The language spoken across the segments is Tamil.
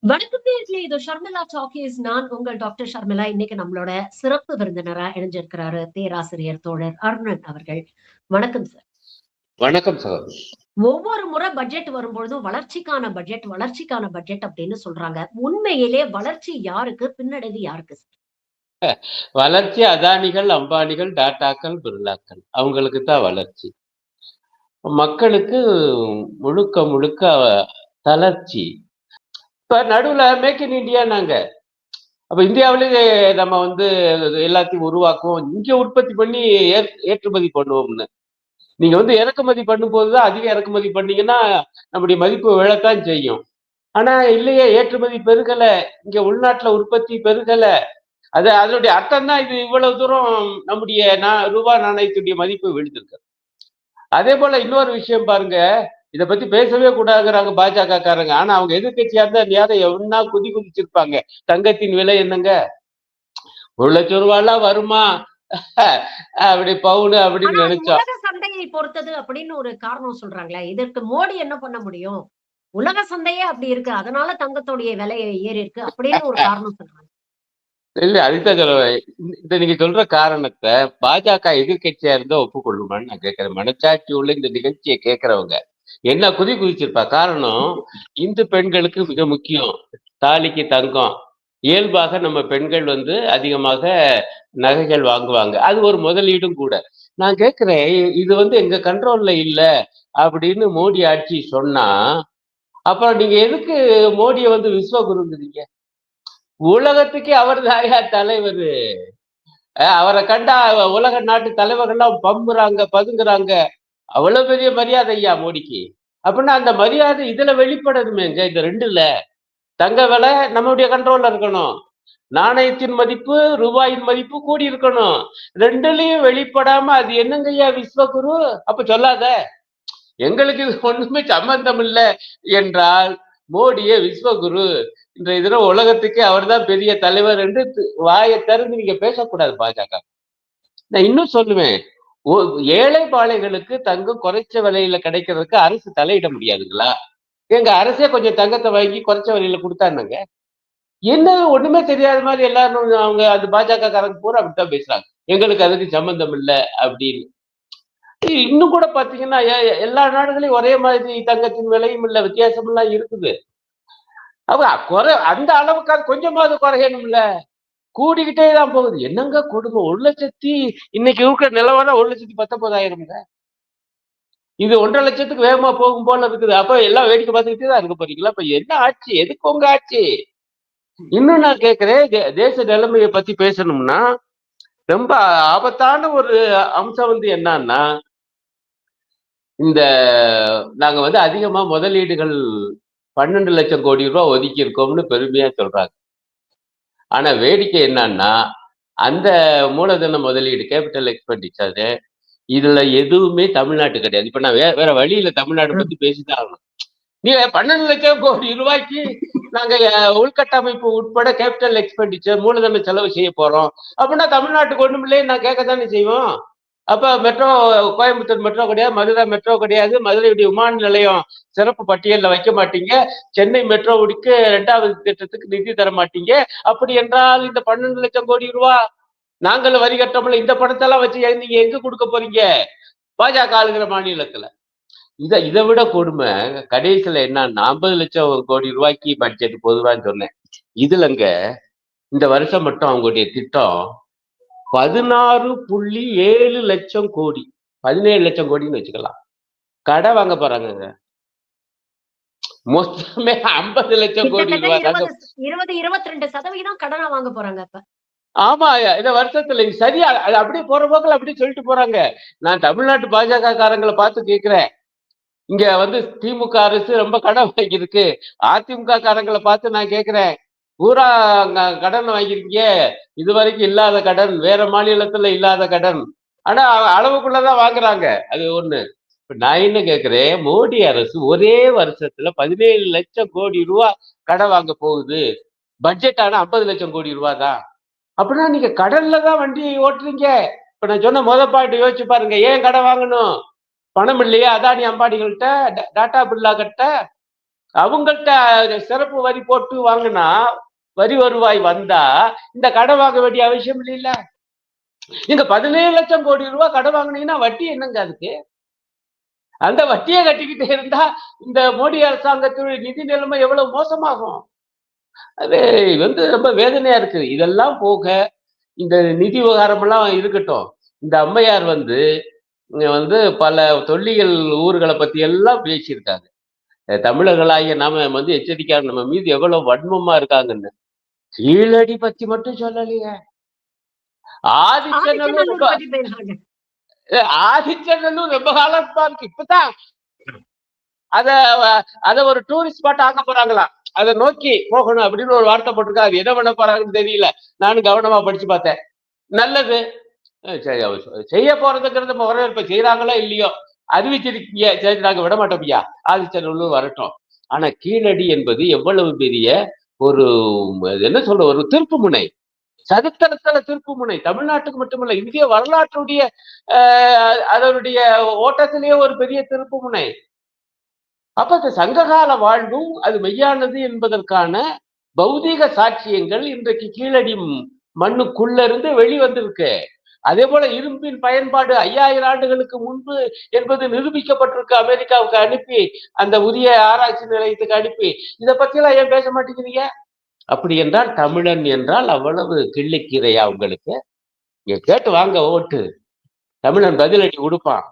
வணக்கம் நேயர்களே. இது ஷர்மிளா டாக்கீஸ். நான் உங்கள் டாக்டர் ஷர்மிளா. இன்னைக்கு நம்மளோட சிறப்பு விருந்தினரா இணைஞ்சிருக்கிறாரு பேராசிரியர் தோழர் அருணன் அவர்கள். வணக்கம் சார். வணக்கம் சார். ஒவ்வொரு முறை பட்ஜெட் வரும்பொழுதும் வளர்ச்சிக்கான பட்ஜெட் அப்படின்னு சொல்றாங்க. உண்மையிலே வளர்ச்சி யாருக்கு? பின்னடைவு யாருக்கு சார்? வளர்ச்சி அதானிகள், அம்பானிகள், டாட்டாக்கள், பிர்லாக்கள் அவங்களுக்கு தான் வளர்ச்சி. மக்களுக்கு முழுக்க முழுக்க தளர்ச்சி. இப்ப நடுவுல மேக் இன் இந்தியா நாங்க அப்ப இந்தியாவிலேயே நம்ம எல்லாத்தையும் உருவாக்குவோம், இங்க உற்பத்தி பண்ணி ஏற்றுமதி பண்ணுவோம்னு. நீங்க இறக்குமதி பண்ணும்போதுதான் அதிக இறக்குமதி பண்ணீங்கன்னா நம்முடைய மதிப்பு விழத்தான் செய்யும். ஆனா இல்லையே, ஏற்றுமதி பெருகல, இங்க உள்நாட்டுல உற்பத்தி பெருகல. அதனுடைய அர்த்தம் தான் இது இவ்வளவு தூரம் நம்முடைய ரூபாய் நாணயத்துடைய மதிப்பு விழுந்திருக்கு. அதே போல இன்னொரு விஷயம் பாருங்க, இதை பத்தி பேசவே கூடாதுங்கிறாங்க பாஜக காரங்க. ஆனா அவங்க எதிர்கட்சியா இருந்தா யாரும் எவனா குதிச்சிருப்பாங்க. தங்கத்தின் விலை என்னங்க? 1,00,000 ரூபாய்லாம் வருமா? அப்படி பவுனு அப்படின்னு நினைச்சோம். உலக சந்தையை பொறுத்தது அப்படின்னு ஒரு காரணம் சொல்றாங்களே, இதற்கு மோடி என்ன பண்ண முடியும்? உலக சந்தையே அப்படி இருக்கு, அதனால தங்கத்துடைய விலை ஏறி இருக்கு அப்படின்னு ஒரு காரணம் சொல்றாங்க. இல்ல, அதுதான் சொல்லுவேன். இந்த நீங்க சொல்ற காரணத்தை பாஜக எதிர்கட்சியா இருந்தா ஒப்புக்கொள்ளுமான்னு நான் கேட்கிறேன். மனச்சாட்சி உள்ள இந்த நிகழ்ச்சியை கேட்கிறவங்க என்ன குதிச்சிருப்பா? காரணம், இந்து பெண்களுக்கு மிக முக்கியம் தாலிக்கு தங்கம். இயல்பாக நம்ம பெண்கள் அதிகமாக நகைகள் வாங்குவாங்க. அது ஒரு முதலீடும் கூட. நான் கேட்கிறேன், இது எங்க கண்ட்ரோல்ல இல்ல அப்படின்னு மோடி ஆட்சி சொன்னா, அப்புறம் நீங்க எதுக்கு மோடியை விஸ்வகுருங்கிறீங்க? உலகத்துக்கே அவர் தாயா தலைவர். அவரை கண்டா உலக நாட்டு தலைவர்கள்லாம் பம்புறாங்க, பதுங்குறாங்க. அவ்வளவு பெரிய மரியாதை ஐயா மோடிக்கு. அப்படின்னா அந்த மரியாதை இதுல வெளிப்படணுமேங்க. இந்த ரெண்டுல தங்க விலை நம்முடைய கண்ட்ரோல்ல இருக்கணும், நாணயத்தின் மதிப்பு, ரூபாயின் மதிப்பு கூடி இருக்கணும். ரெண்டுலயும் வெளிப்படாம அது என்னங்க ஐயா விஸ்வகுரு? அப்ப சொல்லாத. எங்களுக்கு இது ஒண்ணுமே சம்பந்தம் இல்லை என்றால் மோடியே விஸ்வகுரு, இன்றைய தினம் உலகத்துக்கே அவர் தான் பெரிய தலைவர் என்று வாயை திறந்து நீங்க பேசக்கூடாது பாஜக. நான் இன்னும் சொல்லுவேன், ஏழை பாளைகளுக்கு தங்கம் குறைச்ச விலையில கிடைக்கிறதுக்கு அரசு தலையிட முடியாதுங்களா? எங்க அரசே கொஞ்சம் தங்கத்தை வாங்கி குறைச்ச விலையில கொடுத்தாருங்க. என்ன ஒண்ணுமே தெரியாத மாதிரி எல்லாரும் அவங்க அது பாஜக காரங்க பூரா அப்படித்தான் பேசுறாங்க, எங்களுக்கு அதுக்கு சம்பந்தம் இல்லை அப்படின்னு. இன்னும் கூட பாத்தீங்கன்னா எல்லா நாடுகளையும் ஒரே மாதிரி தங்கத்தின் விலையும் இல்ல, வித்தியாசம் எல்லாம் இருக்குது. அந்த அளவுக்கு அது கொஞ்சமாவது குறையணும்ல. கூடிக்கிட்டே தான் போகுது. என்னங்க கொடுமை! 1,00,000 இன்னைக்கு இருக்கிற நிலவரம் 1,19,000. இது 1,50,000 வேகமா போகும் போல இருக்குது. அப்ப எல்லாம் வேடிக்கை பார்த்துக்கிட்டே தான் இருக்க போறீங்களா? அப்ப என்ன ஆட்சி? எதுக்கு உங்க ஆட்சி? இன்னும் நான் கேட்கிறேன், தேச நிலைமையை பத்தி பேசணும்னா ரொம்ப ஆபத்தான ஒரு அம்சம் என்னன்னா, இந்த நாங்க அதிகமா முதலீடுகள் 12 லட்சம் கோடி ரூபாய் ஒதுக்கி இருக்கோம்னு பெருமையா சொல்றாங்க. ஆனா வேடிக்கை என்னன்னா, அந்த மூலதன முதலீடு கேபிட்டல் எக்ஸ்பெண்டிச்சர் இதுல எதுவுமே தமிழ்நாட்டு கிடையாது. இப்ப நான் வேற வழியில தமிழ்நாடு பத்தி பேசிதான் ஆகணும். நீங்க 12 லட்சம் கோடி ரூபாய்க்கு நாங்க உள்கட்டமைப்பு உட்பட கேபிட்டல் எக்ஸ்பெண்டிச்சர் மூலதன செலவு செய்ய போறோம் அப்படின்னா தமிழ்நாட்டுக்கு ஒண்ணும் இல்லையே நான் கேட்கத்தானே செய்வோம். அப்ப மெட்ரோ, கோயம்புத்தூர் மெட்ரோ கிடையாது, மதுரை மெட்ரோ கிடையாது, மதுரையுடைய விமான நிலையம் சிறப்பு பட்டியலில் வைக்க மாட்டீங்க, சென்னை மெட்ரோவுக்கு 2வது திட்டத்துக்கு நிதி தர மாட்டீங்க. அப்படி என்றால் இந்த 12 லட்சம் கோடி ரூபாய் நாங்கள் வரி கட்டமில்ல, இந்த பணத்தெல்லாம் வச்சு நீங்க எங்க கொடுக்க போறீங்க? பாஜக ஆளுகிற மாநிலத்துல. இதை விட கொடுமை கடைசியில என்னன்னா, 50 லட்சம் கோடி ரூபாய்க்கு பட்ஜெட் பொதுவான்னு சொன்னேன். இதுலங்க இந்த வருஷம் மட்டும் அவங்களுடைய திட்டம் 16.7 லட்சம் கோடி, 17 லட்சம் கோடின்னு வச்சுக்கலாம். கடை வாங்க போறாங்க. மொத்தமே 50 லட்சம் கோடி ரூபாய். 20-22% கடனா வாங்க போறாங்க அப்ப. ஆமா, இந்த வருஷத்துல சரியா அது அப்படியே போற போக்கில் அப்படி சொல்லிட்டு போறாங்க. நான் தமிழ்நாட்டு பாஜக காரங்களை பார்த்து கேட்கிறேன், இங்க திமுக அரசு ரொம்ப கடன் வாங்கியிருக்கு. அதிமுக காரங்களை பார்த்து நான் கேட்கிறேன், பூரா கடன் வாங்கியிருக்கீங்க, இதுவரைக்கும் இல்லாத கடன், வேற மாநிலத்துல இல்லாத கடன். ஆனா அளவுக்குள்ளதான் வாங்குறாங்க. அது ஒண்ணு. இப்ப நான் என்ன கேட்கிறேன், மோடி அரசு ஒரே வருஷத்துல 17 லட்சம் கோடி ரூபாய் கடன் வாங்க போகுது. பட்ஜெட் ஆனா 50 லட்சம் கோடி ரூபாய் தான். அப்படின்னா நீங்க கடன்ல தான் வண்டி ஓட்டுறீங்க. இப்ப நான் சொன்ன பாயிண்ட் யோசிச்சு பாருங்க. ஏன் கடன் வாங்கணும்? பணம் இல்லையா அதானி அம்பானிகள்கிட்ட, டாடா பிர்லா கிட்ட? அவங்கள்ட்ட சிறப்பு வரி போட்டு வாங்கினா வரி வருவாய் வந்தா இந்த கடன் வாங்க வேண்டிய அவசியம் இல்லைல்ல. நீங்க 17 லட்சம் கோடி ரூபாய் கடன் வாங்கினீங்கன்னா வட்டி என்னங்க அதுக்கு? அந்த வட்டியை கட்டிக்கிட்டே இருந்தா இந்த மோடி அரசாங்கத்துடைய நிதி நிலைமை எவ்வளவு மோசமாகும். அது ரொம்ப வேதனையா இருக்கு. இதெல்லாம் போக இந்த நிதி விவகாரம் எல்லாம் இருக்கட்டும். இந்த அம்மையார் பல தொல்லியல் ஊர்களை பத்தி எல்லாம் பேசியிருக்காங்க. தமிழர்களாகிய நாம எச்சரிக்கையா நம்ம மீது எவ்வளவு வன்மமா இருக்காங்கன்னு. கீழடி பத்தி மட்டும் சொல்லலையே. ஆதிச்சநல்லூர் ரொம்ப ஆதிச்சநல்லூர் பத்தி பேசுறாங்க. ஆதிச்சநல்லூர் ரொம்ப காலமா இருக்கு. இப்பதான் அத அத ஒரு டூரிஸ்ட் ஸ்பாட் ஆக்க போறாங்களாம். அதை நோக்கி போகணும் அப்படின்னு ஒரு வார்த்தை போட்டிருக்கா. அது என்ன பண்ண போறாங்கன்னு தெரியல. நானும் கவனமா படிச்சு பார்த்தேன். நல்லது. சரி, செய்ய போறதுங்கிறது வரவேற்பு செய்யறாங்களோ இல்லையோ அறிவிச்சிருக்கீங்க. சரி, நாங்க விட மாட்டோம்யா, ஆதிச்சநல்லூர் வரட்டும். ஆனா கீழடி என்பது எவ்வளவு பெரிய ஒரு என்ன சொல்ற ஒரு திருப்பு முனை, சரித்திரத்துல திருப்பு முனை. தமிழ்நாட்டுக்கு மட்டுமல்ல, இந்திய வரலாற்றுடைய அதனுடைய ஓட்டத்திலேயே ஒரு பெரிய திருப்பு முனை. அப்ப இந்த சங்ககால வாழ்வும் அது மெய்யானது என்பதற்கான பௌதீக சாட்சியங்கள் இன்றைக்கு கீழடி மண்ணுக்குள்ள இருந்து வெளிவந்திருக்கு. அதே போல இரும்பின் பயன்பாடு 5000 ஆண்டுகளுக்கு முன்பு என்பது நிரூபிக்கப்பட்டிருக்கு. அமெரிக்காவுக்கு அனுப்பி அந்த உரிய ஆராய்ச்சி நிலையத்துக்கு அனுப்பி இதை பத்தி எல்லாம் ஏன் பேச மாட்டேங்கிறீங்க? அப்படி என்றால் தமிழன் என்றால் அவ்வளவு கிள்ளிக்கீரையா உங்களுக்கு? கேட்டு வாங்க ஓட்டு. தமிழன் பதிலடி கொடுப்பான்.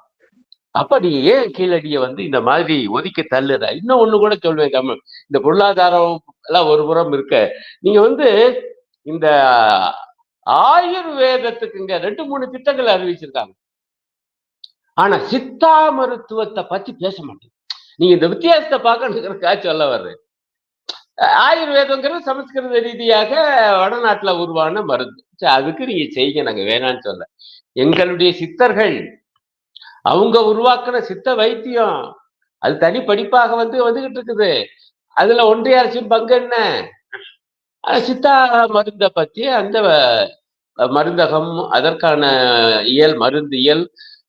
அப்ப நீங்க ஏன் கீழடியை இந்த மாதிரி ஒதுக்கி தள்ளுற? இன்னும் ஒண்ணு கூட சொல்வேன். தமிழ் இந்த பொருளாதாரம் எல்லாம் ஒரு புறம் இருக்க, நீங்க இந்த ஆயுர்வேதத்துக்குங்க 2-3 திட்டங்கள் அறிவிச்சிருக்காங்க. ஆனா சித்தா மருத்துவத்தை பத்தி பேச மாட்டேங்க. நீங்க இந்த வித்தியாசத்தை பார்க்கணுங்கிறதுக்காக சொல்ல வர்றேன். ஆயுர்வேதங்கிறது சமஸ்கிருத ரீதியாக வடநாட்டுல உருவான மருந்து. அதுக்கு நீங்க செய்யுங்க, நாங்க வேணான்னு சொல்ல. எங்களுடைய சித்தர்கள் அவங்க உருவாக்குன சித்த வைத்தியம் அது தனி படிப்பாக வந்துகிட்டு இருக்குது. அதுல ஒன்றிய அரசின் பங்கு என்ன? சித்தா மருந்த பத்தி அந்த மருந்தகம், அதற்கான மருந்தியல்,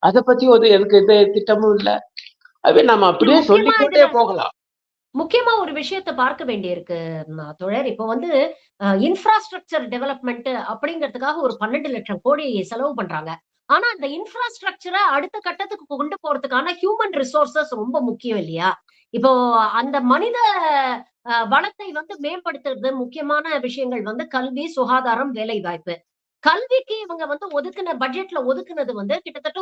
அதை பத்தி எனக்கு எந்த திட்டமும் இல்லை. அது நம்ம அப்படியே சொல்லிக்கொண்டே போகலாம். முக்கியமா ஒரு விஷயத்தை பார்க்க வேண்டியிருக்கு தோழர். இப்போ இன்ஃப்ராஸ்ட்ரக்சர் டெவலப்மெண்ட் அப்படிங்கிறதுக்காக ஒரு 12 லட்சம் கோடி செலவு பண்றாங்க. ஆனா அந்த இன்ஃப்ராஸ்ட்ரக்சரை அடுத்த கட்டத்துக்கு கொண்டு போறதுக்கான ஹியூமன் ரிசோர்சஸ் ரொம்ப முக்கியம் இல்லையா? இப்போ அந்த மனித வளத்தை மேம்படுத்துறது முக்கியமான விஷயங்கள் கல்வி, சுகாதாரம், வேலை வாய்ப்பு. கல்விக்கு இவங்க ஒதுக்குன பட்ஜெட்ல ஒதுக்குனது கிட்டத்தட்ட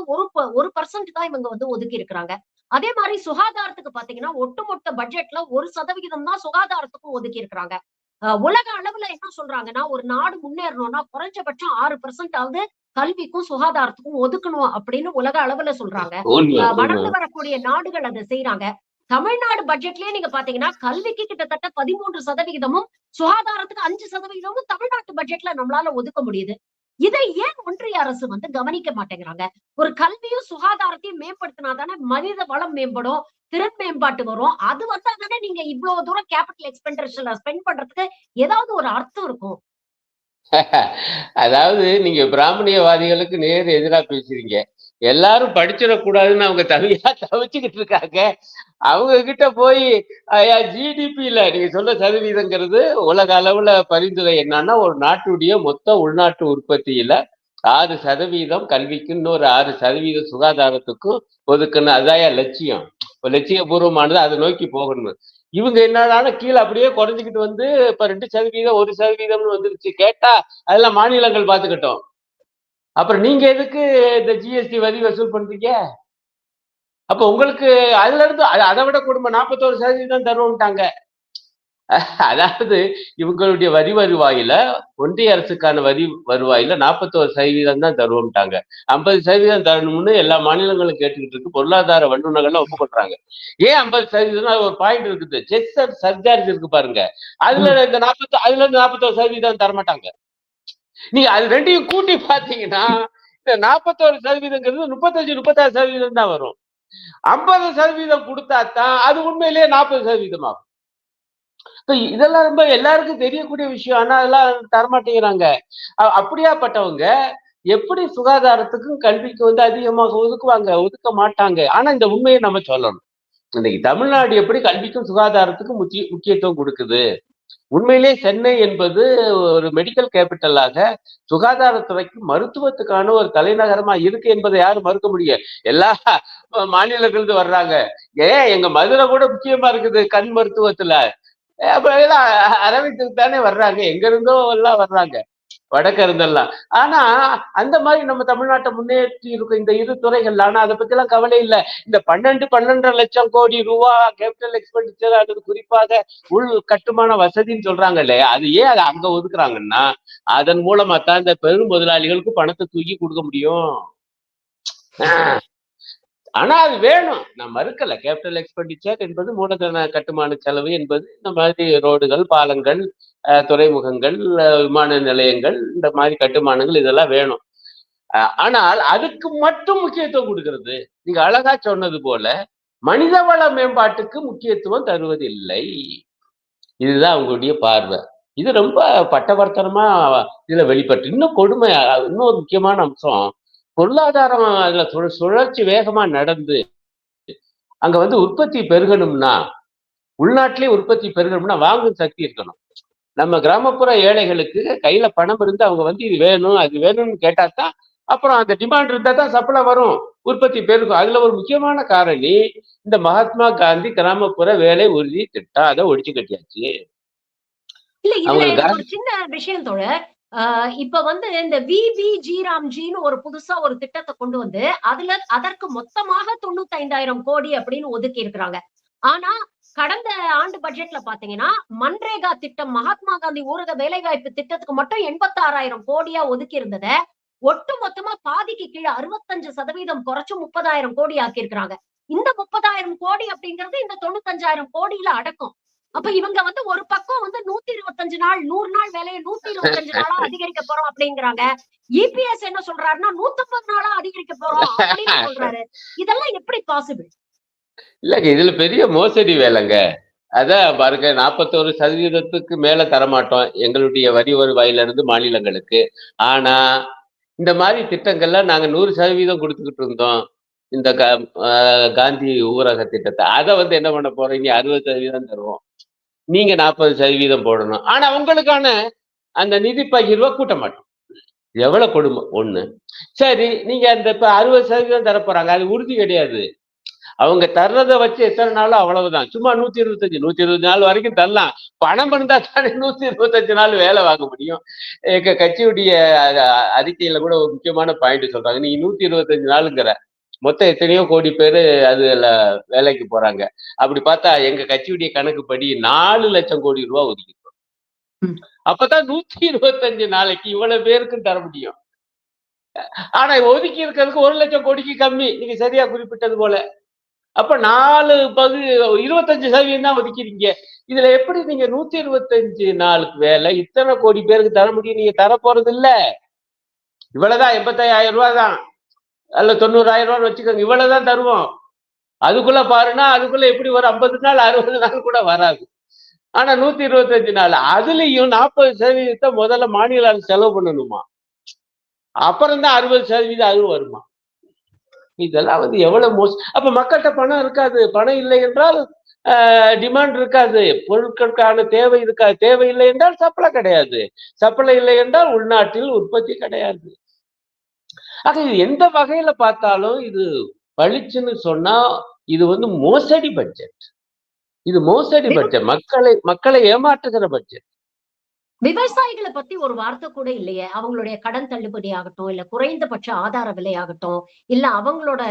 1% தான் இவங்க ஒதுக்கி இருக்கிறாங்க. அதே மாதிரி சுகாதாரத்துக்கு பாத்தீங்கன்னா ஒட்டுமொத்த பட்ஜெட்ல 1% தான் சுகாதாரத்துக்கும் ஒதுக்கி இருக்கிறாங்க. உலக அளவுல என்ன சொல்றாங்கன்னா, ஒரு நாடு முன்னேறணும்னா குறைஞ்சபட்சம் 6% ஆவது கல்விக்கும் சுகாதாரத்துக்கும் ஒதுக்கணும் அப்படின்னு உலக அளவுல சொல்றாங்க. வளர்ந்து வரக்கூடிய நாடுகள் அதை செய்யறாங்க. தமிழ்நாடு பட்ஜெட்லயே நீங்க பாத்தீங்கன்னா கல்விக்கு கிட்டத்தட்ட 13%, சுகாதாரத்துக்கு 5% தமிழ்நாட்டு பட்ஜெட்ல நம்மளால ஒதுக்க முடியுது. இதை ஏன் ஒன்றிய அரசு கவனிக்க மாட்டேங்கிறாங்க? ஒரு கல்வியும் சுகாதாரத்தையும் மேம்படுத்தினாதானே மனித வளம் மேம்படும், திறன் மேம்பாட்டு வரும். அது வந்தாதானே நீங்க இவ்வளவு தூரம் கேபிட்டல் எக்ஸ்பெண்டிச்சர்ல ஸ்பெண்ட் பண்றதுக்கு ஏதாவது ஒரு அர்த்தம் இருக்கும். அதாவது நீங்க பிராமணியவாதிகளுக்கு நேர் எதிரா பேசுறீங்க. எல்லாரும் படிச்சிடக்கூடாதுன்னு அவங்க தவிச்சுக்கிட்டு இருக்காங்க. அவங்க கிட்ட போய் ஜிடிபியில நீங்க சொல்ற சதவீதங்கிறது உலக அளவுல பரிந்துரை என்னன்னா, ஒரு நாட்டுடைய மொத்த உள்நாட்டு உற்பத்தியில 6% கல்விக்கு, இன்னொரு 6% சுகாதாரத்துக்கும் ஒதுக்கணும். அதான் லட்சியம். லட்சியபூர்வமானது அதை நோக்கி போகணும். இவங்க என்னடான கீழே அப்படியே குறைஞ்சிக்கிட்டு இப்ப 2%, 1% வந்துருச்சு. கேட்டா அதெல்லாம் மாநிலங்கள் பார்த்துக்கிட்டோம். அப்புறம் நீங்க எதுக்கு இந்த ஜிஎஸ்டி வரி வசூல் பண்றீங்க? அப்ப உங்களுக்கு அதுல இருந்து அதை விட கொடுமை 41% தருவோம்ட்டாங்க. அதாவது இவங்களுடைய வரி வருவாயில, ஒன்றிய அரசுக்கான வரி வருவாயில 41% தான் தருவோம்ட்டாங்க. 50% தரணும்னு எல்லா மாநிலங்களும் கேட்டுக்கிட்டு இருக்கு. பொருளாதார வல்லுநர்கள் ஒப்புக்கொள்றாங்க. ஏன் 50% ஒரு பாயிண்ட் இருக்குது. செஸ் சர்சார்ஜ் இருக்கு பாருங்க. அதுல இந்த 41% தரமாட்டாங்க. நீங்க அது ரெண்டையும் கூட்டி பாத்தீங்கன்னா இந்த 41%ங்கிறது 35-36% தான் வரும். 50% கொடுத்தாத்தான் அது உண்மையிலேயே 40% ஆகும். இதெல்லாம் ரொம்ப எல்லாருக்கும் தெரியக்கூடிய விஷயம். ஆனா அதெல்லாம் தரமாட்டேங்கிறாங்க. அப்படியாப்பட்டவங்க எப்படி சுகாதாரத்துக்கும் கல்விக்கு அதிகமாக ஒதுக்குவாங்க? ஒதுக்க மாட்டாங்க. ஆனா இந்த உண்மையை நம்ம சொல்லணும். இன்னைக்கு தமிழ்நாடு எப்படி கல்விக்கும் சுகாதாரத்துக்கும் முக்கியத்துவம் கொடுக்குது. உண்மையிலே சென்னை என்பது ஒரு மெடிக்கல் கேபிட்டலாக சுகாதாரத்துறைக்கு மருத்துவத்துக்கான ஒரு தலைநகரமா இருக்கு என்பதை யாரும் மறுக்க முடியும். எல்லா மாநிலத்திலிருந்து வர்றாங்க. ஏன் எங்க மதுரை கூட முக்கியமா இருக்குது கண் மருத்துவத்துல. அப்ப எல்லாம் அரவிந்துக்கு தானே வர்றாங்க, எங்க இருந்தோ எல்லாம் வர்றாங்க, வடக்க இருந்தெல்லாம். ஆனா அந்த மாதிரி நம்ம தமிழ்நாட்டை முன்னேற்றி இருக்கும் இந்த இரு துறைகள். ஆனா அதை பத்தி எல்லாம் கவலை இல்லை. இந்த 12 லட்சம் கோடி ரூபா கேபிட்டல் எக்ஸ்பெண்டிச்சர், அது குறிப்பாக உள் கட்டுமான வசதின்னு சொல்றாங்க இல்லையா, அது ஏன் அதை அங்க ஒதுக்குறாங்கன்னா அதன் மூலமா தான் இந்த பெரும் முதலாளிகளுக்கு பணத்தை தூக்கி கொடுக்க முடியும். ஆனா அது வேணும், நான் மறுக்கல. கேபிட்டல் எக்ஸ்பெண்டிச்சர் என்பது மூலதன கட்டுமான செலவு என்பது இந்த மாதிரி ரோடுகள், பாலங்கள், துறைமுகங்கள், விமான நிலையங்கள், இந்த மாதிரி கட்டுமானங்கள் இதெல்லாம் வேணும். ஆனால் அதுக்கு மட்டும் முக்கியத்துவம் கொடுக்கிறது, நீங்க அழகா சொன்னது போல மனிதவள மேம்பாட்டுக்கு முக்கியத்துவம் தருவதில்லை. இதுதான் அவங்களுடைய பார்வை. இது ரொம்ப பட்டவர்த்தனமா இதுல வெளிப்பட்டு. இன்னும் கொடுமை, இன்னொரு முக்கியமான அம்சம், பொருளாதாரம் அதுல சுழற்சி வேகமா நடந்து அங்க வந்து உற்பத்தி பெருகணும்னா, உள்நாட்டிலே உற்பத்தி பெருகணும்னா வாங்கும் சக்தி இருக்கணும். நம்ம கிராமப்புற ஏழைகளுக்கு கையில பணம் இருந்து அவங்க வந்து இது வேணும் அது வேணும்னு கேட்டாதான், அப்புறம் அந்த டிமாண்ட் இருந்தா தான் சப்ளை வரும், உற்பத்தி பெருகும். அதுல ஒரு முக்கியமான காரணி இந்த மகாத்மா காந்தி கிராமப்புற வேலை உறுதி திட்டம். அதை ஒழிச்சு கட்டியாச்சு. இல்ல இதுல அவங்களுக்கு எனக்கு ஒரு சின்ன விஷயம் தோழர். இப்ப வந்து இந்த விபிஜி ராம்ஜின்னு ஒரு புதுசா ஒரு திட்டத்தை கொண்டு வந்து அதற்கு மொத்தமாக 95,000 கோடி அப்படின்னு ஒதுக்கி இருக்கிறாங்க. ஆனா கடந்த ஆண்டு பட்ஜெட்ல பாத்தீங்கன்னா மன்ரேகா திட்டம், மகாத்மா காந்தி ஊரக வேலைவாய்ப்பு திட்டத்துக்கு மட்டும் 86,000 கோடியா ஒதுக்கி இருந்தத ஒட்டு மொத்தமா பாதிக்கு கீழே 65% குறைச்சு 30,000 கோடி ஆக்கி இருக்கிறாங்க. இந்த 30,000 கோடி அப்படிங்கிறது இந்த 95,000 கோடியில அடக்கும். அப்ப இவங்க வந்து ஒரு பக்கம் வந்து 125 நாள் 100 நாள் வேலையை 125 நாளா அதிகரிக்க போறோம் அப்படிங்கிறாங்க. இபிஎஸ் என்ன சொல்றாருன்னா 150 நாளா அதிகரிக்க போறோம் அப்படின்னு சொல்றாரு. இதெல்லாம் எப்படி பாசிபிள்? இல்லங்க, இதுல பெரிய மோசடி வேலைங்க. அதான் பாருங்க, 41% மேல தரமாட்டோம் எங்களுடைய வரி வருவாயில இருந்து மாநிலங்களுக்கு. ஆனா இந்த மாதிரி திட்டங்கள்லாம் நாங்க 100% கொடுத்துக்கிட்டு இருந்தோம். இந்த காந்தி ஊரக திட்டத்தை அதை வந்து என்ன பண்ண போறோம், இனி 60% தருவோம், நீங்க 40% போடணும். ஆனா உங்களுக்கான அந்த நிதி பகிர்வை கூட்ட மாட்டோம். எவ்வளவு கொடுமை ஒண்ணு. சரி, நீங்க அந்த இப்ப 60% தர போறாங்க, அது உறுதி கிடையாது. அவங்க தர்றதை வச்சு எத்தனை நாளும் அவ்வளவுதான். சும்மா 125 நாள் வரைக்கும் தரலாம். பணம் இருந்தா தானே 125 நாள் வேலை வாங்க முடியும். எங்க கட்சியுடைய அறிக்கையில கூட ஒரு முக்கியமான பாயிண்ட் சொல்றாங்க, நீ 125 நாளுங்கிற மொத்தம் எத்தனையோ கோடி பேரு அதுல வேலைக்கு போறாங்க. அப்படி பார்த்தா எங்க கட்சியுடைய கணக்குப்படி 4 லட்சம் கோடி ரூபாய் ஒதுக்கிருக்கோம். அப்பதான் 125 நாளைக்கு இவ்வளவு பேருக்கும் தர முடியும். ஆனா ஒதுக்கி இருக்கிறதுக்கு 1 லட்சம் கோடிக்கு கம்மி, நீங்க சரியா குறிப்பிட்டது போல. அப்ப 25% தான் ஒதுக்கிறீங்க. இதுல எப்படி நீங்க 125 நாளுக்கு வேலை இத்தனை கோடி பேருக்கு தர முடியும்? நீங்க தர போறது இல்ல. இவ்வளவுதான், 85,000 ரூபாய் தான், அல்ல 90,000 ரூபான்னு வச்சுக்கோங்க, இவ்வளவுதான் தருவோம். அதுக்குள்ள பாருன்னா அதுக்குள்ள எப்படி ஒரு 50 நாள் 60 நாள் கூட வராது. ஆனா 125 நாள், அதுலயும் 40% முதல்ல மாநில அரசு செலவு பண்ணணுமா, அப்புறம் தான் 60% அது வருமா. இதெல்லாம் வந்து எவ்வளவு மோசம். அப்ப மக்கள்கிட்ட பணம் இருக்காது. பணம் இல்லை என்றால் டிமாண்ட் இருக்காது, பொருட்களுக்கான தேவை இருக்காது. தேவை இல்லை என்றால் சப்ளை கிடையாது, சப்ளை இல்லை என்றால் உள்நாட்டில் உற்பத்தி கிடையாது. ஆக இது எந்த வகையில பார்த்தாலும் இது பளிச்சுன்னு சொன்னா இது வந்து மோசடி பட்ஜெட். இது மோசடி பட்ஜெட், மக்களை ஏமாற்றுகிற பட்ஜெட். விவசாயிகளை பத்தி ஒரு வார்த்தை கூட இல்லையே. அவங்களுடைய கடன் தள்ளுபடி ஆகட்டும், இல்ல குறைந்தபட்ச ஆதார விலை ஆகட்டும், இல்ல அவங்களோட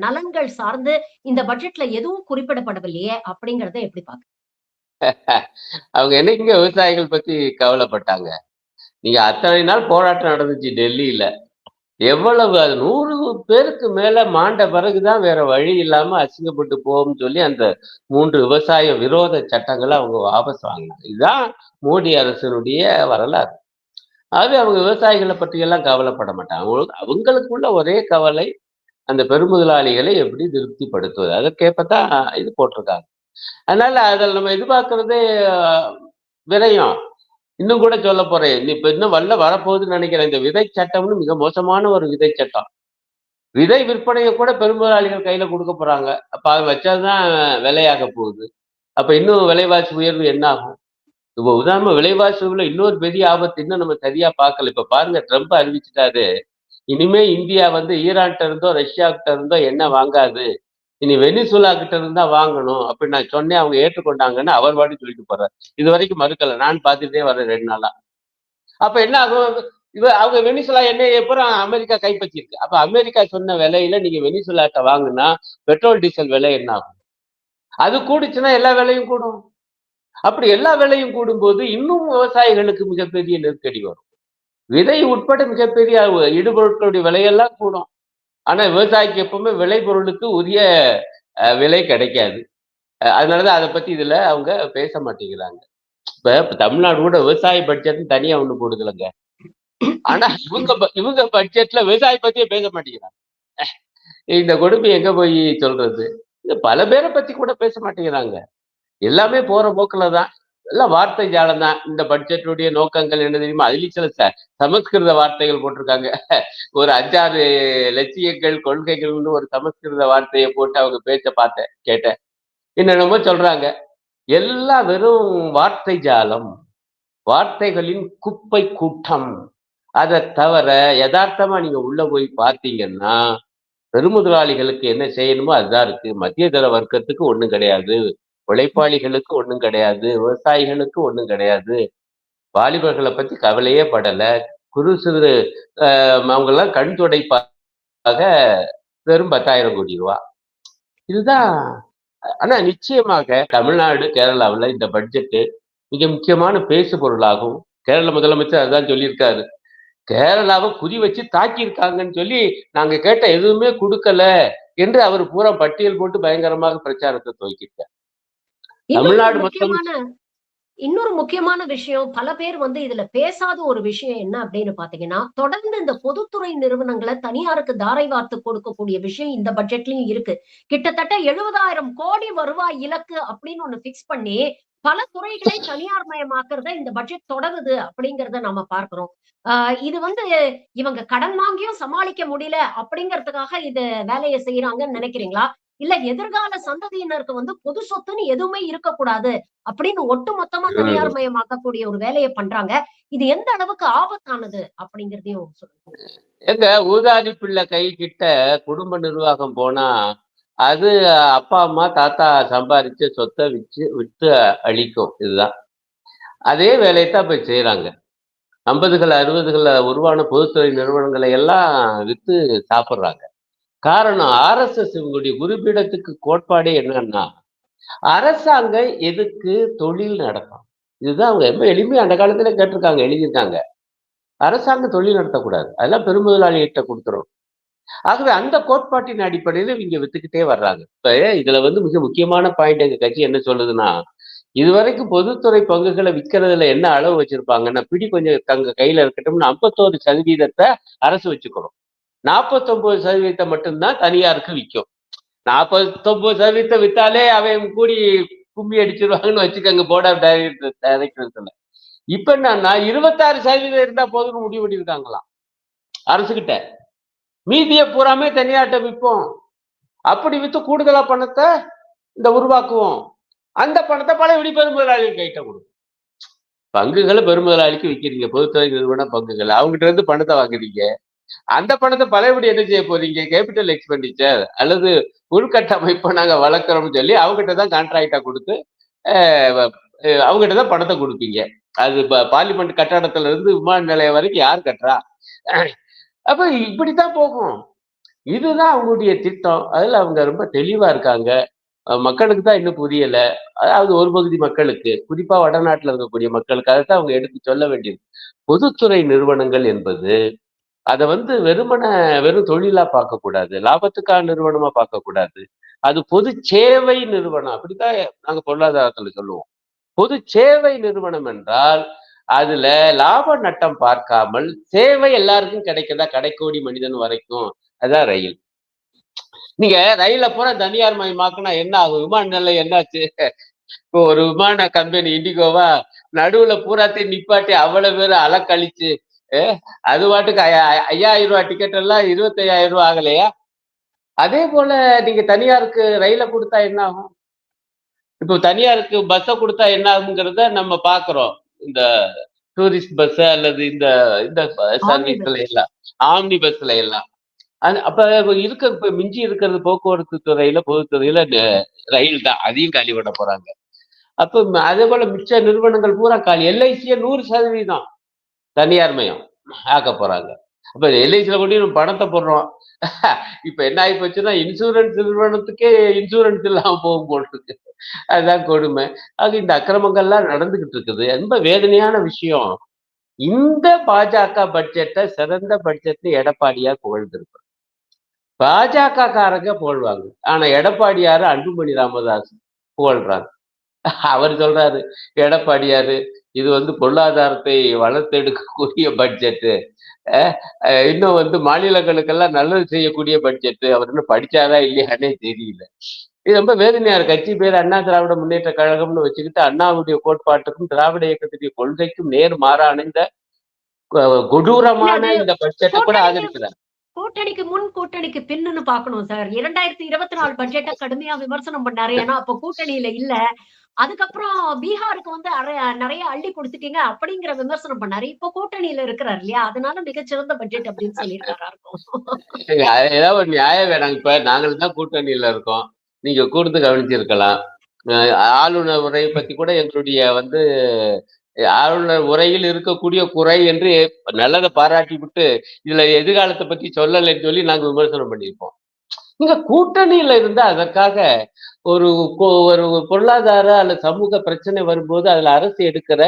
நலன்கள் சார்ந்து இந்த பட்ஜெட்ல எதுவும் குறிப்பிடப்படவில்லையே அப்படிங்கறத எப்படி பாக்க? அவங்க என்னைக்குங்க விவசாயிகள் பத்தி கவலைப்பட்டாங்க? நீங்க அத்தனை நாள் போராட்டம் நடந்துச்சு டெல்லியில. எவ்வளவு, அது 100 பேருக்கு மேல மாண்ட பிறகுதான் வேற வழி இல்லாம அசிங்கப்பட்டு போகும்னு சொல்லி அந்த 3 விவசாய விரோத சட்டங்களை அவங்க வாபஸ் வாங்கினாங்க. இதுதான் மோடி அரசனுடைய வரலாறு. அது அவங்க விவசாயிகளை பற்றி எல்லாம் கவலைப்பட மாட்டாங்க. அவங்களுக்குள்ள ஒரே கவலை அந்த பெருமுதலாளிகளை எப்படி திருப்திப்படுத்துவது, அதற்கேற்பதான் இது போட்டிருக்காங்க. அதனால அதில் நம்ம எதிர்பார்க்கறதே விரயம். இன்னும் கூட சொல்ல போறேன், இப்ப இன்னும் வரப்போகுதுன்னு நினைக்கிறேன். இந்த விதை சட்டம்னு மிக மோசமான ஒரு விதை சட்டம். விதை விற்பனையை கூட பெருமுதலாளிகள் கையில கொடுக்க போறாங்க. அப்ப அது வச்சாதான் விலையாக போகுது. அப்ப இன்னும் விலைவாசி உயர்வு என்ன ஆகும்? இப்போ உதாரணமா விலைவாசி உள்ள இன்னொரு பெரிய ஆபத்து இன்னும் நம்ம சரியா பார்க்கல. இப்ப பாருங்க ட்ரம்ப் அறிவிச்சுட்டாரு. இனிமே இந்தியா வந்து ஈரான்ட்ட இருந்தோ, ரஷ்யாகிட்ட இருந்தோ எண்ணெய் வாங்காது. இனி வெனிசுலா கிட்ட இருந்தா வாங்கணும். அப்படி நான் சொன்னேன். அவங்க ஏற்றுக்கொண்டாங்கன்னு அவர் பாட்டுக்கு சொல்லிட்டு போறாரு. இதுவரைக்கும் மறுக்கல. நான் பார்த்துட்டே வரேன் 2 நாளா. அப்ப என்ன ஆகும்? அவங்க வெனிசுலா எண்ணெயை பூரா அமெரிக்கா கைப்பற்றிருக்கு. அப்ப அமெரிக்கா சொன்ன விலையில நீங்க வெனிசுலாட்ட வாங்குனா பெட்ரோல், டீசல் விலை என்ன ஆகும்? அது கூடுச்சுன்னா எல்லா விலையும் கூடும். அப்படி எல்லா விலையும் கூடும்போது இன்னும் விவசாயிகளுக்கு மிகப்பெரிய நெருக்கடி வரும். விதை உட்பட மிகப்பெரிய இடுபொருட்களுடைய விலையெல்லாம் கூடும். ஆனா விவசாயிக்கு எப்பவுமே விளைபொருளுக்கு உரிய விலை கிடைக்காது. அதனாலதான் அதை பத்தி இதுல அவங்க பேச மாட்டேங்கிறாங்க. இப்ப தமிழ்நாடு கூட விவசாய பட்ஜெட்னு தனியா ஒண்ணு போடுதுலங்க. ஆனா இவங்க பட்ஜெட்ல விவசாய பத்தியே பேச மாட்டேங்கிறாங்க. இந்த கொடுமை எங்க போய் சொல்றது? பல பேரை பத்தி கூட பேச மாட்டேங்கிறாங்க. எல்லாமே போற போக்குல தான். எல்லாம் வார்த்தை ஜாலம் தான். இந்த பட்ஜெட்டுடைய நோக்கங்கள் என்ன தெரியுமா? அதுலயும் சில சமஸ்கிருத வார்த்தைகள் போட்டிருக்காங்க. ஒரு 5, 6 லட்சியங்கள், கொள்கைகள்னு ஒரு சமஸ்கிருத வார்த்தையை போட்டு அவங்க பேச்ச பார்த்தேன், கேட்டேன். என்னென்னமோ சொல்றாங்க. எல்லாம் வெறும் வார்த்தை ஜாலம். வார்த்தைகளின் குப்பை கூட்டம். அத தவிர எதார்த்தமா நீங்க உள்ள போய் பார்த்தீங்கன்னா, பெருமுதலாளிகளுக்கு என்ன செய்யணுமோ அதுதான் இருக்கு. மத்திய தர வர்க்கத்துக்கு ஒண்ணும் கிடையாது. உழைப்பாளிகளுக்கு ஒண்ணும் கிடையாது. விவசாயிகளுக்கு ஒண்ணும் கிடையாது. வாலிபர்கள பத்தி கவலையே படல. குறு சிறு அவங்கெல்லாம் கண் துடைப்பாக வெறும் 10,000 கோடி ரூபா. இதுதான். ஆனா நிச்சயமாக தமிழ்நாடு, கேரளாவுல இந்த பட்ஜெட்டு மிக முக்கியமான பேசு பொருளாகும். கேரள முதலமைச்சர் அதான் சொல்லியிருக்காரு. கேரளாவ குறி வச்சு தாக்கியிருக்காங்கன்னு சொல்லி, நாங்க கேட்ட எதுவுமே குடுக்கல என்று அவர் பூரா பட்டியல் போட்டு பயங்கரமாக பிரச்சாரத்த துவக்கிட்டார். இன்னொரு தமிழ்நாடு மொத்தம் முக்கியமான இன்னொரு முக்கியமான விஷயம், பல பேர் வந்து இதுல பேசாத ஒரு விஷயம் என்ன அப்படின்னு பாத்தீங்கன்னா, தொடர்ந்து இந்த பொதுத்துறை நிறுவனங்கள தனியாருக்கு தாரை வார்த்து கொடுக்கக்கூடிய விஷயம் இந்த பட்ஜெட்லயும் இருக்கு. கிட்டத்தட்ட 70,000 கோடி வருவாய் இலக்கு அப்படின்னு ஒண்ணு பிக்ஸ் பண்ணி, பல துறைகளை தனியார் மயமாக்குறத இந்த பட்ஜெட் தொடருது அப்படிங்கிறத நம்ம பார்க்கிறோம். ஆ இது வந்து இவங்க கடன் வாங்கியும் சமாளிக்க முடியல அப்படிங்கிறதுக்காக இது வேலைய செய்யறாங்கன்னு நினைக்கிறீங்களா? இல்ல எதிர்கால சந்ததியினருக்கு வந்து பொது சொத்துன்னு எதுவுமே இருக்கக்கூடாது அப்படின்னு ஒட்டுமொத்தமா தனியார் ம். மயமாக்கக்கூடிய ஒரு வேலைய பண்றாங்க. இது எந்த அளவுக்கு ஆபத்தானது அப்படிங்கிறதையும் சொல்லுங்க. எங்க ஊதாரி பிள்ளை கைகிட்ட குடும்ப நிர்வாகம் போனா, அது அப்பா, அம்மா, தாத்தா சம்பாரிச்ச சொத்த வித்து அழிக்கும். இதுதான். அதே வேலையத்தான் இப்ப செய்றாங்க. 50கள், 60கள்ல உருவான பொதுத்துறை நிறுவனங்களை எல்லாம் வித்து சாப்பிடுறாங்க. காரணம் ஆர்எஸ்எஸ் இவங்களுடைய குருபீடத்துக்கு கோட்பாடே என்னன்னா, அரசாங்கம் எதுக்கு தொழில் நடத்தணும். இதுதான் அவங்க ரொம்ப எளிமையா அந்த காலத்திலே கேட்டிருக்காங்க, எழுதியிருக்காங்க. அரசாங்கம் தொழில் நடத்தக்கூடாது. அதெல்லாம் பெருமுதலாளிகிட்ட குடுத்துரும். ஆகவே அந்த கோட்பாட்டின் அடிப்படையில இவங்க வித்துக்கிட்டே வர்றாங்க. இப்ப இதுல வந்து மிக முக்கியமான பாயிண்ட் எங்க கட்சி என்ன சொல்லுதுன்னா, இதுவரைக்கும் பொதுத்துறை பங்குகளை விக்கிறதுல என்ன அளவு வச்சிருப்பாங்கன்னா, பிடி கொஞ்சம் தங்க கையில இருக்கட்டும்னு 51% அரசு வச்சுக்கணும். 49% மட்டும் தான் தனியாருக்கு விக்கும். 49% வித்தாலே அவன் கூடி கும்மி அடிச்சிருவாங்கன்னு வச்சுக்கோங்க போர்ட் ஆஃப் டைரக்டர்ஸ்ல. இப்ப என்னன்னா 26% இருந்தா போதும்னு முடிவு பண்ணிருக்காங்களாம் அரசுகிட்ட. மீதியை பூராமே தனியார்ட்ட விற்போம். அப்படி வித்து கூடுதலா பணத்தை இந்த உருவாக்குவோம். அந்த பணத்தை பழையபடி பெருமுதலாளிகள் கைட்ட கொடுக்கும். பங்குகளை பெருமுதலாளிக்கு விக்கிறீங்க. பொதுத்துறை நிறுவன பங்குகள். அவங்ககிட்ட இருந்து பணத்தை வாங்குறீங்க. அந்த பணத்தை பழையபடி என்ன செய்ய போறீங்க? கேபிட்டல் எக்ஸ்பெண்டிச்சர் அல்லது உள்கட்டமைப்பை நாங்க வளர்க்குறோம்னு சொல்லி அவங்ககிட்ட தான் கான்ட்ராக்டா கொடுத்து அவங்ககிட்ட தான் பணத்தை கொடுப்பீங்க. அது பார்லிமெண்ட் கட்டடத்துல இருந்து விமான நிலையம் வரைக்கும் யார் கட்டுறா? அப்ப இப்படித்தான் போகும். இதுதான் அவங்களுடைய திட்டம். அதுல அவங்க ரொம்ப தெளிவா இருக்காங்க. மக்களுக்கு தான் இன்னும் புரியல. அதாவது ஒரு பகுதி மக்களுக்கு, குறிப்பா வடநாட்டுல இருக்கக்கூடிய மக்களுக்கு அதைத்தான் அவங்க எடுத்து சொல்ல வேண்டியது. பொதுத்துறை நிறுவனங்கள் என்பது அத வந்து வெறும் தொழிலா பார்க்கக்கூடாது. லாபத்துக்கான நிறுவனமா பார்க்கக்கூடாது. அது பொது சேவை நிறுவனம். அப்படித்தான் நாங்க பொருளாதாரத்துல சொல்லுவோம். பொது சேவை நிறுவனம் என்றால், அதுல லாப நட்டம் பார்க்காமல் சேவை எல்லாருக்கும் கிடைக்குதா? கடைக்கோடி மனிதன் வரைக்கும். அதான் ரயில். நீங்க ரயில பூரா தனியார் மயமாக்குனா என்ன ஆகும்? விமான நிலையம் என்னாச்சு? இப்போ ஒரு விமான கம்பெனி இண்டிகோவா நடுவுல பூராத்தையும் நிப்பாட்டி அவ்வளவு பேரும் அலக்கழிச்சு அது பாட்டுக்கு 5,000 ரூபாய் டிக்கெட் எல்லாம் 25,000 ரூபாய் ஆகலையா? அதே போல நீங்க தனியாருக்கு ரயில குடுத்தா என்ன ஆகும்? இப்போ தனியாருக்கு பஸ்ஸ குடுத்தா என்ன ஆகுங்கிறத நம்ம பார்க்குறோம். இந்த டூரிஸ்ட் பஸ் அல்லது இந்த இந்த ஆம்னி சர்வீஸ்ல பஸ். எல்லாம். ஆம்னி பஸ்ல எல்லாம். அப்ப இப்ப மிஞ்சி இருக்கிறது போக்குவரத்து துறையில, பொதுத்துறையில ரயில் தான். அதையும் காலி பண்ண போறாங்க. அப்ப அதேபோல மிச்ச நிறுவனங்கள் பூரா காலி. எல்ஐசிய 100% தனியார் மயம் ஆக்கப் போறாங்க. அப்ப எல்ஐசில கொண்டு நம்ம பணத்த போடுறோம். இப்ப என்ன ஆகி போச்சுன்னா, இன்சூரன்ஸ் நிறுவனத்துக்கே இன்சூரன்ஸ் இல்லாம போகும் போல இருக்கு. அதுதான் கொடுமை. ஆக இந்த அக்கிரமங்கள்லாம் நடந்துகிட்டு இருக்குது. ரொம்ப வேதனையான விஷயம். இந்த பாஜக பட்ஜெட்ட சிறந்த பட்ஜெட்ன்னு எடப்பாடியார் புகழ்ந்திருப்பார். பாஜக காரங்க புகழ்வாங்க. ஆனா எடப்பாடியாரு அன்புமணி ராமதாஸ் புகழ்றாங்க. அவர் சொல்றாரு, எடப்பாடியாரு, இது பொருளாதாரத்தை வளர்த்தெடுக்கக்கூடிய பட்ஜெட்டு. அ இன்னும் மாநிலங்களுக்கெல்லாம் நல்லது செய்யக்கூடிய பட்ஜெட்டு. அவர் இன்னும் படிச்சாரா இல்லையான்னே தெரியல. இது ரொம்ப வேதனையா இருக்கு. கட்சி பேரு அண்ணா திராவிட முன்னேற்ற கழகம்னு வச்சுக்கிட்டு, அண்ணாவுடைய கோட்பாட்டுக்கும், திராவிட இயக்கத்துடைய கொள்கைக்கும் நேர் மாறான இந்த கொ இல்ல கொடூரமான அது இந்த பட்ஜெட்ட கூட கூட்டணிக்கு ஆதரிக்கிறார். கூட்டணிக்கு முன், கூட்டணிக்கு பின்னுன்னு பார்க்கணும் சார். 2024 பட்ஜெட்ட கடுமையா விமர்சனம் பண்ணாரு. ஏன்னா, அப்ப கூட்டணியில இல்ல. அதுக்கப்புறம் பீகாருக்கு நெறைய அள்ளி குடுத்துட்டீங்க அப்படிங்கிற விமர்சனம் பண்ணாரு. இப்போ கூட்டணியில இருக்கிறார் இல்லையா? அதனால மிகச்சிறந்த பட்ஜெட் அப்படின்னு சொல்லியிருக்காரா இருக்கும். ஏதாவது ஒரு நியாயம் வேணாங்க. இப்ப நாங்கள் தான் கூட்டணியில இருக்கோம். நீங்க கூர்ந்து கவனிச்சிருக்கலாம். அ ஆளுநர் உரை பத்தி கூட எங்களுடைய ஆளுநர் உரையில் இருக்கக்கூடிய குறை என்று நல்லத பாராட்டிவிட்டு, இதுல எதிர்காலத்த பத்தி சொல்லலைன்னு சொல்லி நாங்க விமர்சனம் பண்ணியிருப்போம். இங்க கூட்டணியில இருந்தா அதற்காக ஒரு ஒரு பொருளாதார அல்லது சமூக பிரச்சனை வரும்போது அதுல அரசு எடுக்கிற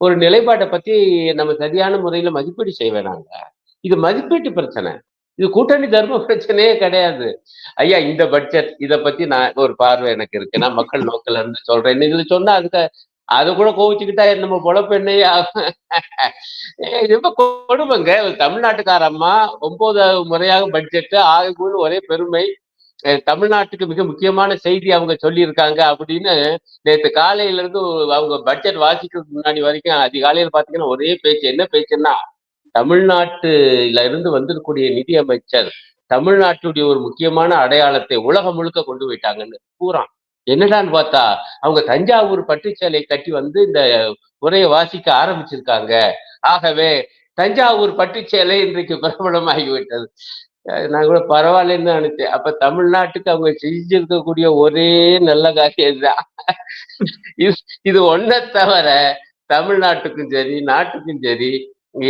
ஒரு நிலைப்பாட்ட பத்தி நம்ம சரியான முறையில மதிப்பீடு செய்ய வேணாங்க. இது மதிப்பீட்டு பிரச்சனை. இது கூட்டணி தர்ம பிரச்சனையே கிடையாது. ஐயா இந்த பட்ஜெட் இத பத்தி நான் ஒரு பார்வை எனக்கு இருக்கு. நான் மக்கள் நோக்குல இருந்து சொல்றேன். இதுல சொன்னா அத கூட கோவிச்சுக்கிட்டா நம்ம பொழப்பு என்னய்யா ஆகும்? இது ரொம்ப கொடுமைங்க. ஒரு தமிழ்நாட்டுக்கார அம்மா 9வது முறையாக பட்ஜெட் ஆகும்னு ஒரே பெருமை. தமிழ்நாட்டுக்கு மிக முக்கியமான செய்தி அவங்க சொல்லியிருக்காங்க அப்படின்னு நேத்து காலையில இருந்து அவங்க பட்ஜெட் வாசிக்கிறதுக்கு முன்னாடி வரைக்கும் அதிகாலையில பாத்தீங்கன்னா ஒரே பேச்சு. என்ன பேச்சுன்னா, தமிழ்நாட்டுல இருந்து வந்திருக்கக்கூடிய நிதி அமைச்சர் தமிழ்நாட்டுடைய ஒரு முக்கியமான அடையாளத்தை உலகம் முழுக்க கொண்டு போயிட்டாங்கன்னு பூரா. என்னடான்னு பார்த்தா, அவங்க தஞ்சாவூர் பட்டுச்சேலை கட்டி இந்த உரையை வாசிக்க ஆரம்பிச்சிருக்காங்க. ஆகவே தஞ்சாவூர் பட்டுச்சேலை இன்றைக்கு பிரபலமாகிவிட்டது. நான் கூட பரவாயில்லன்னு தான் நினைச்சேன். அப்ப தமிழ்நாட்டுக்கு அவங்க செஞ்சிருக்கக்கூடிய ஒரே நல்ல காரியம் தான். இது இது ஒன்ன தவிர தமிழ்நாட்டுக்கும் சரி, நாட்டுக்கும் சரி,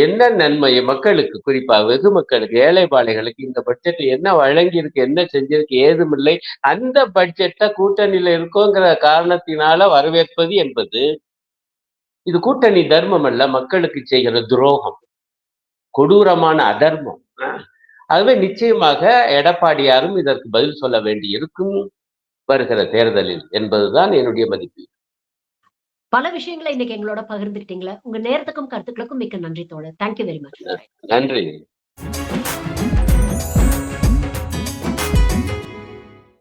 என்ன நன்மை மக்களுக்கு, குறிப்பா வெகு மக்களுக்கு, ஏழை பாழைகளுக்கு இந்த பட்ஜெட் என்ன வழங்கியிருக்கு, என்ன செஞ்சிருக்கு, ஏதுமில்லை. அந்த பட்ஜெட்ட கூட்டணியில இருக்கோங்கிற காரணத்தினால வரவேற்பது என்பது, இது கூட்டணி தர்மம் அல்ல, மக்களுக்கு செய்கிற துரோகம், கொடூரமான அதர்மம். ஆகவே நிச்சயமாக எடப்பாடியாரும் இதற்கு பதில் சொல்ல வேண்டி இருக்கும் வருகிற தேர்தலில் என்பதுதான் என்னுடைய மதிப்பு. பல விஷயங்கள இன்னைக்கு எங்களோட பகிர்ந்துக்கிட்டீங்களே. உங்க நேரத்துக்கும், கருத்துக்களுக்கும் மிக்க நன்றி தோழர். Thank you very much. நன்றி.